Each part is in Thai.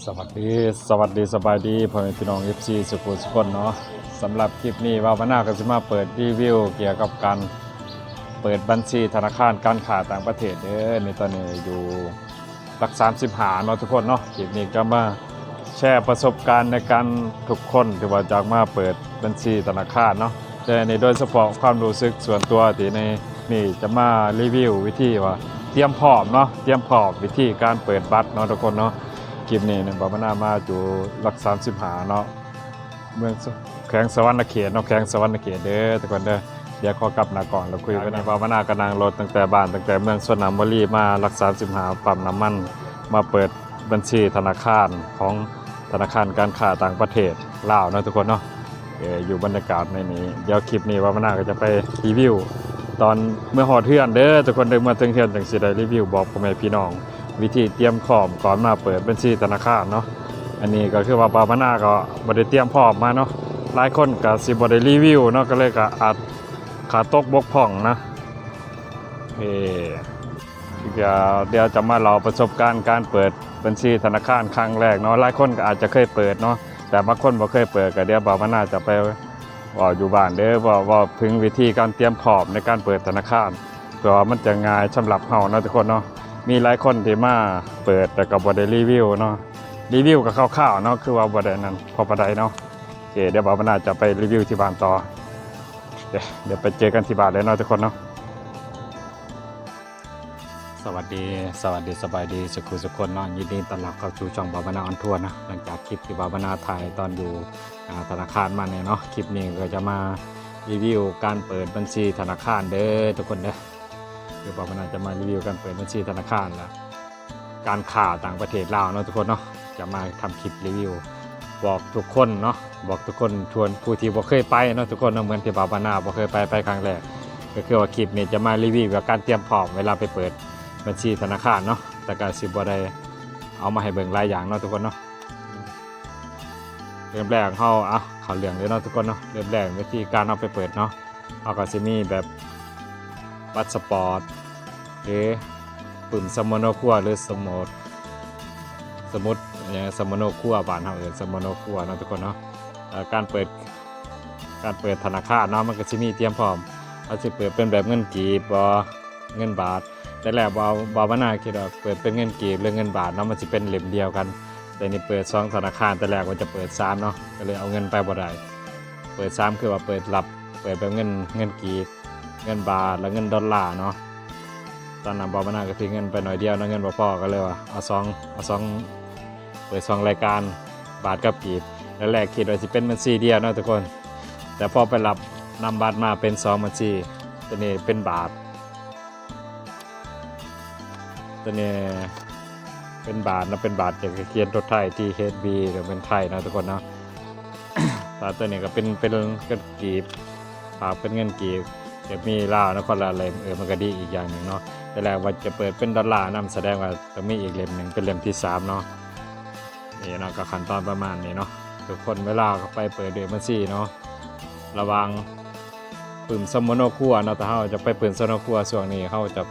สวัสดีสบายดีพ่อแม่พี่น้อง FC สุขุมสุขคนเนาะสำหรับคลิปนี้ว่าวันหน้าก็จะมาเปิดรีวิวเกี่ยวกับการเปิดบัญชีธนาคารการค้าต่างประเทศในตอนนี้อยู่หลัก35เนาะทุกคนเนาะคลิปนี้ก็มาแชร์ประสบการณ์ในการทุกคนที่ว่าจากมาเปิดบัญชีธนาคารเนาะแต่ในโดยเฉพาะความรู้สึกส่วนตัวที่ในนี่จะมารีวิววิธีว่าเตรียมพร้อมเนาะเตรียมพร้อมวิธีการเปิดบัตรเนาะทุกคนเนาะคลิปนี้เนี่ยบานามาอยู่หลัก35เนาะเมืองแข้งสวรรณเขตเนาะแข้งสวรรณเขตเด้อทุกคนเด้อเดี๋ยวขอกลับหน้าก่อนเราคุยกันในบานาก็นั่งรถตั้งแต่บ้านตั้งแต่เมืองสวนน้ำบุรีมาหลัก35ปั๊มน้ำมันมาเปิดบัญชีธนาคารของธนาคารการค้าต่างประเทศลาวเนาะทุกคนเนาะอยู่บรรยากาศในนี้เดี๋ยวคลิปนี้บานาก็จะไปรีวิวตอนเมื่อหอดเทือนเด้อทุกคนเดินมาถึงเทือนจังสิได้รีวิวบอกพ่อแม่พี่น้องวิธีเตรียมพร้อมก่อนมาเปิดบัญชีธนาคารเนาะอันนี้ก็คือว่าบาบานาก็บ่ได้เตรียมพร้อมมาเนาะหลายคนก็สิบ่ได้รีวิวเนาะก็เลยก็อาจขาดตกบกพร่องนะเดี๋ยวจะมาเล่าประสบการณ์การเปิดบัญชีธนาคารครั้งแรกเนาะหลายคนก็อาจจะเคยเปิดเนาะแต่บางคนบ่เคยเปิดก็เดี๋ยวบาบานาจะไปว่าอยู่บ้านเด้อว่าถึงวิธีการเตรียมพร้อมในการเปิดธนาคารเพื่อมันจะง่ายสำหรับเฮาเนาะทุกคนเนาะมีหลายคนที่มาเปิดแต่ก็บ่ได้รีวิวเนาะรีวิวก็คร่าวๆเนาะคือว่าบ่ได้นั้นพอบ่ได้เนาะโอเคเดี๋ยวบ่าวน่าจะไปรีวิวที่บ้านต่อเดี๋ยวไปเจอกันที่บ้านเลยเนาะทุกคนเนาะสวัสดีสบายดีสุขุสุขคนเนาะยินดีต้อนรับเข้าสู่ช่องบ่าวนาออนทัวร์นะหลังจากคลิปที่บ่าวนาถ่ายตอนอยู่ธนาคารมาเนี่ยเนาะคลิปนี้ก็จะมารีวิวการเปิดบัญชีธนาคารเด้อทุกคนเด้อเดี๋ยวบอกว่าจะมารีวิวการเปิดบัญชีธนาคารแล้วการค้าต่างประเทศลาวเนาะทุกคนเนาะจะมาทำคลิปรีวิวบอกทุกคนเนาะบอกทุกคนชวนผู้ที่บ่เคยไปเนาะทุกคนเหมือนที่บ่าวนาบ่เคยไปครั้งแรกก็คือว่าคลิปนี้จะมารีวิวกับการเตรียมพร้อมเวลาไปเปิดบัญชีธนาคารเนาะแต่ก็สิบ่ได้เอามาให้เบิ่งหลายอย่างเนาะทุกคนเนาะเริ่มแรกเขาเรื่องเลยเนาะทุกคนเนาะเริ่มแรกวิธีการเอาไปเปิดเนาะเขาก็สิมีแบบบัตรสปอร์ตหรือปุ่มสมโนครัวหรือสมุดอย่างสมโนครัวบ้านเราสมโนครัวเนาะทุกคนเนาะการเปิดธนาคารเนาะมันก็จะมีเตรียมพร้อมเราจะเปิดเป็นแบบเงินกีบเงินบาทแต่แรกบาวนาคิดว่าเปิดเป็นเงินกีบหรือเงินบาทเนาะมันจะเป็นเหลี่ยมเดียวกันแต่นี่เปิด2ธนาคารแต่แรกว่าจะเปิด3เนาะก็เลยเอาเงินไปบ่ได้เปิด3คือว่าเปิดแบบเงินกีบเงินบาทแล้วเงินดอลลาร์เนาะตอนนั้นบาวนาก็ทิ้งเงินไปหน่อยเดียวนะเงินบ่พอก็เลยว่าเอา2เปิด2รายการบาทกับกีบแล้วแรกคิดว่าสิเป็นบัญชีเดียวเนาะทุกคนแต่พอไปรับนำบัตรมาเป็น2บัญชีตัวนี้เป็นบาทตัวนี้เป็นบาทนะเป็นบาทจะเขียนตัวไทยที่ HB หรือเป็นไทยนะทุกคนเนาะ แต่ตัวนี้ก็เป็นเงินกีบเป็นเงินกีบจะมีลาวนะคนละเล่มมันก็ดีอีกอย่างหนึ่งเนาะแต่แรกว่าจะเปิดเป็นดอลลาร์นำแสดงว่าจะมีอีกเล่มหนึ่งเป็นเล่มที่3เนาะนี่เนาะก็ขั้นตอนประมาณนี้เนาะทุกคนเวลาไปเปิดเดือนบัญชีเนาะระวังปุ่มสมโนครัวเนาะแต่เขาจะไปเปิดสมโนครัวช่วงนี้เขาจะ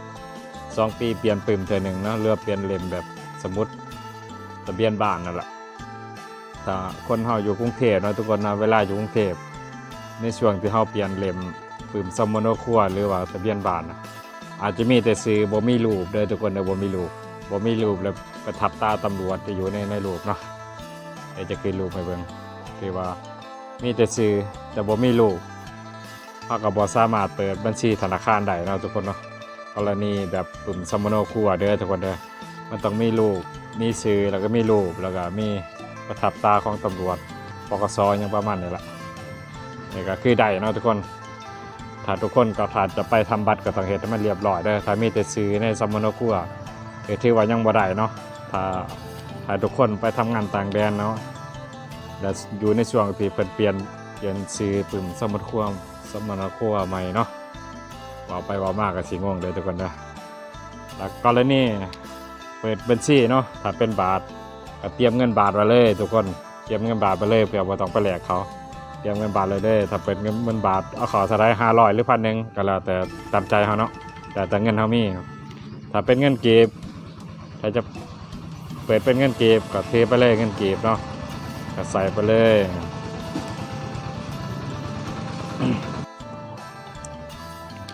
2 ปีเปลี่ยนปุ่มเท่านึงเนาะเลือกเปลี่ยนเล่มแบบสมมุติทะเบียนบ้านนั่นแหละถ้าคนเขาอยู่กรุงเทพเนาะทุกคนนะเวลาอยู่กรุงเทพในช่วงที่เขาเปลี่ยนเล่มปุ่มสมโนครัวหรือว่าทะเบียนบ้านนะอาจจะมีแต่ซื้อบ่มีรูปเด้อทุกคนเด้อบ่มีรูปแล้วประทับตาตำรวจที่อยู่ในรูปเนาะเดี๋ยวจะขึ้นรูปให้เบิ่งคือว่ามีแต่ซื้อแต่บ่มีรูปเขาก็บ่สามารถเปิดบัญชีธนาคารได้เนาะทุกคนเนาะกรณีแบบปุ่มสมโนครัวเด้อทุกคนเด้อมันต้องมีรูปมีชื่อแล้วก็มีรูปแล้วก็มีประทับตาของตำรวจปกสอย่างประมาณนี้แหละนี่ก็คือได้เนาะทุกคนถ้าทุกคนก็ถ้าจะไปทำบัตรก็ต้องเฮ็ดให้มันเรียบร้อยเด้อถ้ามีแต่ชื่อในสมโนครัวก็ถือว่ายังบ่ได้เนาะถ้าทุกคนไปทำงานต่างแดนเนาะแล้วอยู่ในช่วงที่เพิ่นเปลี่ยนชื่อปุ่มสมโนครัวใหม่เนาะว่าไปว่ามากก็สิงงเลยทุกคนนะแล้วกรณีเปิดบัญชีเนาะถ้าเป็นบาทก็เตรียมเงินบาทไว้เลยทุกคนเตรียมเงินบาทไปเลยเพื่อบ่ต้องไปแลกเขาเตรียมเงินบาทเลยเด้อถ้าเป็นเงินบาทเอาเขาเท่าไร500หรือ1,000ก็แล้วแต่ตามใจเขาเนาะแต่เงินเขามีถ้าเป็นเงินกีบถ้าจะ ปิดเป็นเงินกีบก็เทไปเลยเงินกีบเนาะก็ใส่ไปเลย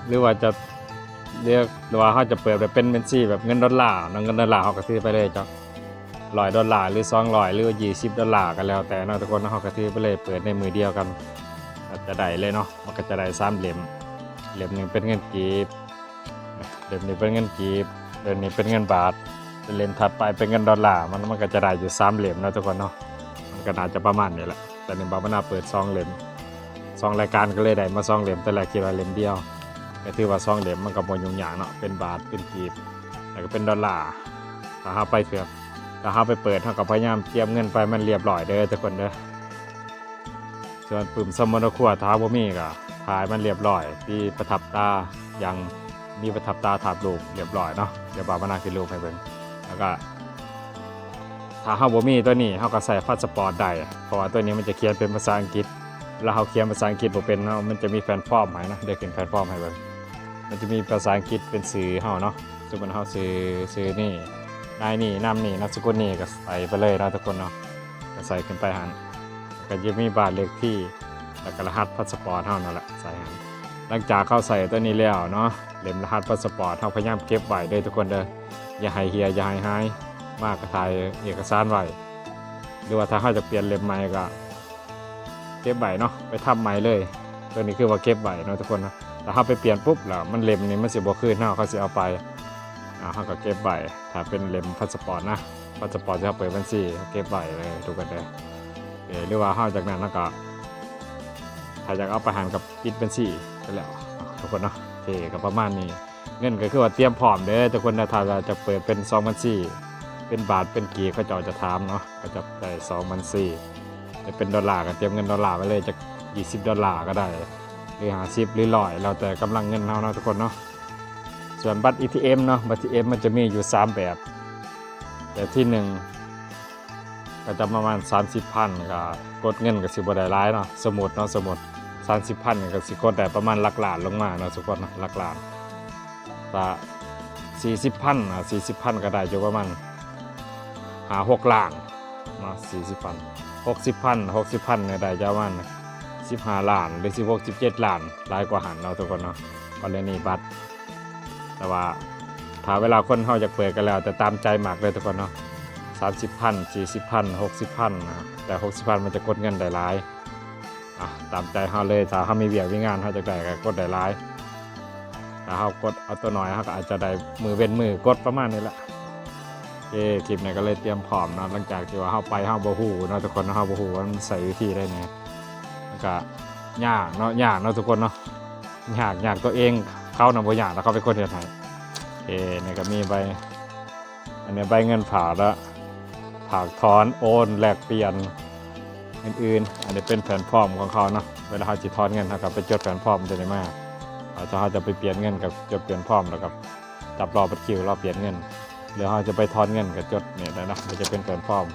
หรือว่าจะเรียกว่าเขาจะเปิดแบบเป็นบัญชีแบบเงินดอลลาร์เงินดอลลาร์เขาก็ซื้อไปเลยจ้ะ$100หรือ200หรือ$20กันแล้วแต่เนาะทุกคนเขาก็ซื้อไปเลยเปิดในมือเดียวกันจะได้เลยเนาะมันก็จะได้3เหลี่ยมหนึ่งเป็นเงินกีบเหลี่ยมนี้เป็นเงินกีบเหลี่ยมนี้เป็นเงินบาทเหลี่ยมถัดไปเป็นเงินดอลลาร์มันก็จะได้อยู่3เหลี่ยมนะทุกคนเนาะมันก็น่าจะประมาณนี้แหละแต่ในบาบานาเปิด2เหลี่ยม2รายการก็เลยได้มา2เหลี่ยมแต่แรกคิดว่าเหลี่ยมเดียวก็ถือว่า2เหลี่ยมมันก็บ่ยุ่งยากเนาะเป็นบาทเป็นกีบแล้วก็เป็นดอลลาร์ถ้าเฮาไปเถื่อถ้าเฮาไปเปิดเฮาก็พยายามเตรียมเงินไปมันเรียบร้อยเด้อทุกคนเด้อส่วนปุ่มสมรครัวถ้าบ่มีก็ถ่ายมันเรียบร้อยที่ประทับตายังมีประทับตาถาดรูปเรียบร้อยเนาะเดี๋ยวบาบานาขึ้นรูปให้เบิ่งแล้วก็ถ้าเฮาบ่มีตัวนี้เฮาก็ใส่พาสปอร์ตได้เพราะว่าตัวนี้มันจะเขียนเป็นภาษาอังกฤษแล้วเฮาเขียนภาษาอังกฤษบ่เป็นเนาะมันจะมีแฟนฟอร์มให้นะเดี๋ยวขึ้นแฟนฟอร์มให้เบิ่งมันจะมีภาษาอังกฤษเป็นชื่อเฮาเนาะสมมุติเฮาชื่อนี่นายนี่นามนี่นามสกุลนี่ก็ใส่ไปเลยนะทุกคนเนาะก็ใส่ขึ้นไปหั่นก็จะมีบ้านเลขที่แล้วก็รหัสพาสปอร์ตเฮานั่นแหละใส่หั่นหลังจากเข้าใส่ตัวนี้แล้วเนาะเล่มรหัสพาสปอร์ตเฮาพยายามเก็บไว้ด้วยทุกคนเด้ออย่าให้เหี่ยอย่าให้หายมากก็ถ่ายเอกสารไว้หรือว่าถ้าเฮาจะเปลี่ยนเล่มใหม่ก็เก็บไว้เนาะไปทำใหม่เลยตัวนี้คือว่าเก็บไว้เนาะทุกคนนะถ้าเฮาไปเปลี่ยนปุ๊บแล้วมันเล่มนี้มันสิบ่คืนเฮาเขาสิเอาไปเฮาก็เก็บไว้ถ้าเป็นเล่มพาสปอร์ตนะพาสปอร์ตจะเปิดบัญชีเก็บไว้เลยทุกคนเด้อหรือว่าเฮาจากนั้นแล้วก็ถ้าอยากเอาไปหันกับปิดบัญชีไปแล้วทุกคนเนาะโอเคก็ประมาณนี้เงินก็คือว่าเตรียมพร้อมเด้อทุกคนนะถ้าจะเปิดเป็น2บัญชีเป็นบาทเป็นกีบเขาจะถามเนาะก็จะได้2บัญชีจะเป็นดอลลาร์ก็เตรียมเงินดอลลาร์ไว้เลยจาก$20ก็ได้หรือ50หรือ100แล้วแต่กำลังเงินเฮาเนาะทุกคนเนาะส่วนบัตร ATM เนาะบัตร ATM มันจะมีอยู่3แบบแบบที่1ก็จะประมาณ30,000ก็กดเงินก็สิบ่ได้หลายเนาะสมุดเนาะสมุด30,000ก็สิกดได้ประมาณหลักล้านลงมาเนาะทุกคนนะหลักล้านถ้า40,000ก็ได้อยู่ประมาณ5-6ล้านเนาะ40,000 60,000เนี่ยได้จะประมาณ15ล้านหรือ16-17ล้านหลายกว่าหันเนาะทุกคนเนาะกรณีบัตรแต่ว่าถ้าเวลาคนเฮาอยากเปิดกันแล้วแต่ตามใจมากเลยทุกคนเนาะ30,000 40,000 60,000นะแต่60,000มันจะกดเงินได้หลายตามใจเฮาเลยถ้าเฮามีเวียกมีงานเฮาจะได้ก็กดได้หลายถ้าเฮากดเอาตัวน้อยเฮาก็อาจจะได้มือเว้นมือกดประมาณนี้แหละโอเคคลิปนี้ก็เลยเตรียมพร้อมเนาะหลังจากที่ว่าเฮาไปเฮาบ่ฮู้เนาะทุกคนเฮาบ่ฮู้ว่ามันใส่วิธีได้แน่มันก็ยากเนาะทุกคนเนาะยากตัวเองเขานำบ่ยากแล้วเขาเป็นคนเฮ็ดให้โอเคนี่ก็มีใบอันนี้ใบเงินฝากแล้วฝากถอนโอนแลกเปลี่ยนอื่นๆอันนี้เป็นแผนฟอร์มของเขาเนาะเวลาเขาจะถอนเงินเขาก็ไปจดแผนฟอร์มจะได้มากถ้าเขาจะไปเปลี่ยนเงินกับจดเปลี่ยนฟอร์มแล้วกับจับรอบัตรคิวรอเปลี่ยนเงินหรือเขาจะไปถอนเงินกับจดเนี่ยนะ มันจะเป็นแผนฟอร์ม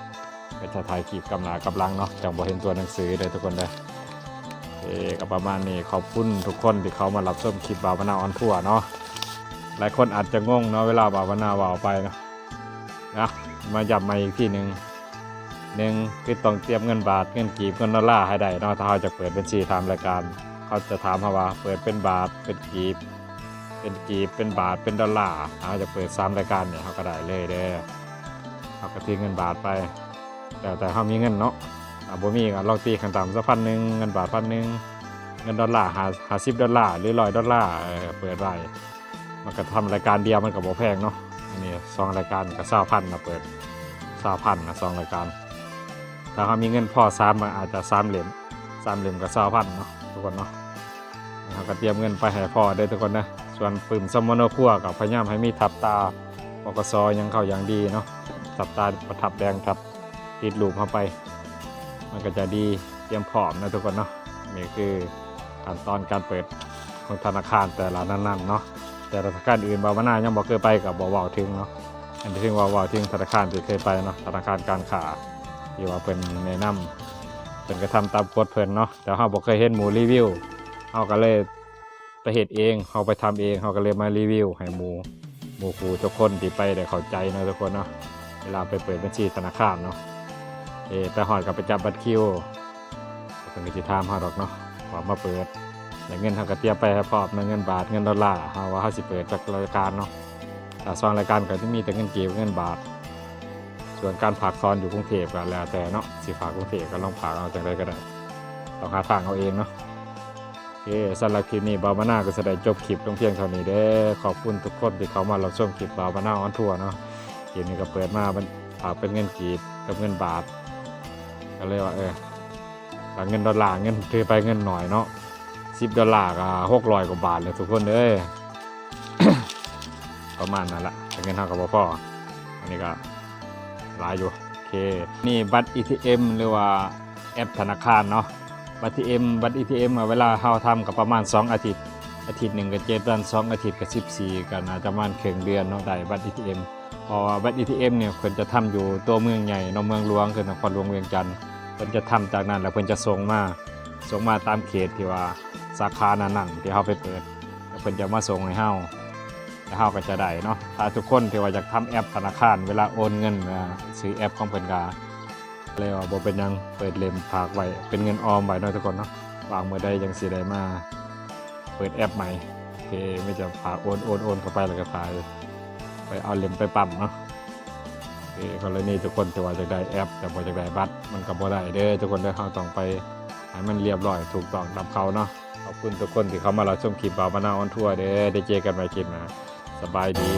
ก็จะถ่ายคลิปกำหนากำลังเนาะจังบ่เห็นตัวหนังสือเลยทุกคนเลยก็ประมาณนี้ขอบคุณทุกคนที่เขามารับชมคลิปบ่าวมะนาวออนทัวร์เนาะหลายคนอาจจะงงเนาะเวลาบ่าวมะนาวเอาไปนะมาย้ำมาอีกที่หนึ่งคือต้องเตรียมเงินบาทเงินกีบเงินดอลลาร์ให้ได้เนาะถ้าเขาจะเปิดบัญชีทำรายการเขาจะถามเขาว่าเปิดเป็นบาทเป็นกีบเป็นบาทเป็นดอลลาร์เขาจะเปิด3รายการเนี่ยเขาก็ได้เลยเด้อเขาก็ทิ้งเงินบาทไปแต่เขามีเงินเนาะบ่มีก็ลองตีขั้นต่ำสัก1,000เงินบาท1,000เงินดอลลาร์$50หรือ$100เปิดไว้มันก็ทำรายการเดียวมันก็บ่แพงเนาะอันนี้2รายการก็20,000นะเปิด20,000นะ2รายการถ้าเขามีเงินพอ3อาจจะ3เหรียญก็20,000เนาะทุกคนเนาะเขาก็เตรียมเงินไปให้พอได้ทุกคนนะส่วนปืมสมโนครัวกับพยายามให้มีทับตาปกสยังเข้าอย่างดีเนาะทับตาประทับแดงทับติดลูกเข้าไปมันก็จะดีเตรียมพร้อมนะทุกคนเนาะนี่คือขั้นตอนการเปิดของธนาคารแต่ละนั้นๆเนาะแต่ธนาคารอื่นบางวันยังบอกเคยไปกับบอกว่าถึงเนาะอันที่ถึงว่าถึงธนาคารที่เคยไปเนาะธนาคารการค้าที่ว่าเป็นแนะนำเป็นกระทำตามกฎเพิ่นเนาะแต่เขาบอกเคยเห็นหมูรีวิวเขาก็เลยไปเฮ็ดเองเขาไปทำเองเขาก็เลยมารีวิวให้หมูครูทุกคนที่ไปได้เข้าใจนะทุกคนเนาะ เวลาไปเปิดบัญชีธนาคารเนาะไปหอดกับไปจับบัตรคิวเป็นกิจทามหอดอกเนาะว่ามาเปิดแต่เงินทางกระเตียไปให้พร้อมเงินบาทเงินดอลลาร์ว่าเขาสิเปิดจากรายการเนาะแต่ซองรายการก็จะมีแต่เงินกีบเงินบาทส่วนการฝากซอนอยู่กรุงเทพก็แล้วแต่เนาะสิฝากกรุงเทพก็ลองฝากเอาจากใดก็ได้ต้องหาทางเอาเองเนาะโอเคสำหรับคลิปนี้บ่าวมะนาวก็จะได้จบคลิปลงเพียงเท่านี้เด้อขอบคุณทุกคนที่เข้ามารับชมคลิปบ่าวมะนาวออนทัวร์เนาะคลิปนี้ก็เปิดมาฝากเป็นเงินกีบกับเงินบาทก็เลยว่าฝากเงินดอลลาร์เงินถือไปเงินหน่อยเนาะ$10ก็600กว่าบาทเลยทุกคนเด้อ ประมาณนั้นละแต่เงินเท่ากับพ่ออันนี้ก็หลายอยู่โอเคนี่บัตร ATM หรือว่าแอปธนาคารเนาะบัตร ATM เวลาเราทำกับประมาณ2อาทิตย์หนึ่งกับ7 วัน2อาทิตย์กับ14กันอาจจะประมาณครึ่งเดือนเนาะได้บัตร ATM เพราะว่าบัตร ATM เนี่ยเพิ่นจะทำอยู่ตัวเมืองใหญ่เนาะเมืองหลวงคือนครหลวงเวียงจันทร์เพิ่นจะทำจากนั้นแล้วเพิ่นจะส่งมาตามเขตที่ว่าสาขานั้นๆที่เราไปเปิดแล้วเพิ่นจะมาส่งให้เราแล้วเราก็จะได้เนาะถ้าทุกคนที่ว่าอยากทำแอปธนาคารเวลาโอนเงินซื้อแอปของเพิ่นก็เลยว่าบ่เป็นหยังเปิดเล่มฝากไว้เป็นเงินออมไว้เนาะทุกคนเนาะวางเมื่อใดจังสิได้มาเปิดแอปใหม่โอเคไม่จะฝากโอนเข้าไปแล้วก็ไปเอาเล่มไปปั๊มเนาะโอเคกรณีทุกคนที่ว่าจะได้แอปแต่บ่จะได้บัตรมันก็บ่ได้เด้อทุกคนเด้อเราต้องไปให้มันเรียบร้อยถูกต้องตามเขาเนาะขอบคุณทุกคนที่เข้ามารับชมคลิปบ่าวมะนาวออนทัวร์เด้อได้เจอกันใหม่คลิปหน้าสบายดี